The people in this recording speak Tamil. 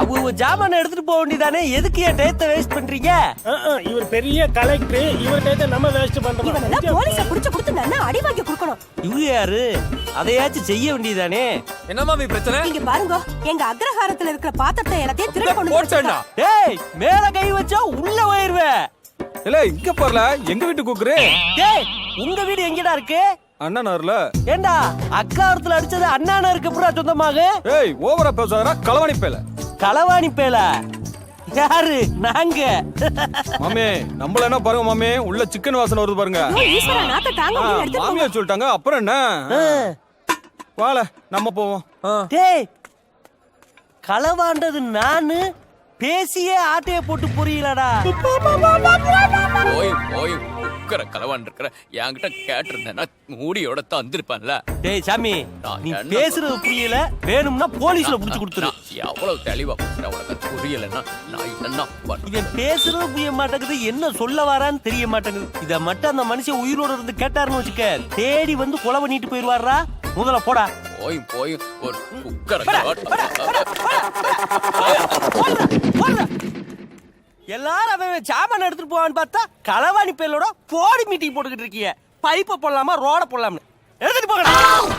அவங்க ஜாமான எடுத்துட்டு போக வேண்டியதானே, எதுக்கு என் டயத்தை வேஸ்ட் பண்றீங்க? இவர் பெரிய கலெக்டர், இவர் டயத்தை நம்ம வேஸ்ட் பண்றோம். இவனெல்லாம் போலீஸ புடிச்சு கொடுத்து நல்லா அடி வாங்கி கொடுக்கணும். இவங்க யாரு? அதையாச்சும் செய்ய வேண்டியதானே. என்ன மாமி பிரச்சனை? இங்க பாருங்க, எங்க அக்ரஹாரத்துல இருக்கிற பாத்திரத்தை எல்லாத்தையும் திருடி கொண்டு போச்சேன்னா டேய், மேல கை வச்சா உள்ள போயிருவேன். இல்ல இங்க பாருல, எங்க வீட்டு கூக்குறே. டேய், உங்க வீடு எங்கடா இருக்கு? அண்ணனார்ல. ஏண்டா அக்காரத்துல அடிச்சது அண்ணானா இருக்கு புறா சொந்தமாக? ஏய் ஓவரா பேசாதடா, களவாணி பேல. களவாணி பேல யாரு? நாங்க. மாமே நம்மள என்ன பாருங்க மாமே, உள்ள சிக்கன் வாசனை வருது பாருங்க. ஈஸ்வரா நாத்த தாங்க முடியல, எடுத்து மாமியா சொல்லிட்டாங்க, அப்புறம் என்ன? வால நம்ம போவோம். டேய், களவாண்டது நானு, பேசியே ஆட்டைய போட்டு புரியலடா. போய் போய் உக்கர கலவான் இருக்கிற என்கிட்ட கேட்டிருந்தேன்னா மூடியோட தந்திருப்பேன்ல. டேய் சாமி, நீ பேசுறது புரியல, வேணும்னா போலீஸ்ல புடிச்சு கொடுத்துரு. எவ்வளவு தெளிவா பேசுறேன், உனக்கு புரியலன்னா நான் என்ன பண்ணுவேன்? இவன் பேசுறது புரிய மாட்டேங்குது, என்ன சொல்ல வரான்னு தெரிய மாட்டேங்குது. இத மட்டும் அந்த மனுஷன் உயிரோட இருந்து கேட்டாருன்னு வச்சுக்க, தேடி வந்து கொலை பண்ணிட்டு போயிருவாரா. முதல்ல போடா. போய் போய் ஒரு உக்கர எல்லாரும் அவன் சாமான எடுத்துட்டு போவான்னு பார்த்தா களவாணி பேலோட போடி மீட்டிங் போட்டுக்கிட்டு இருக்கீங்க. பைப்பை போடலாமா ரோட போடலாம்னு எடுத்துட்டு போகலாம்.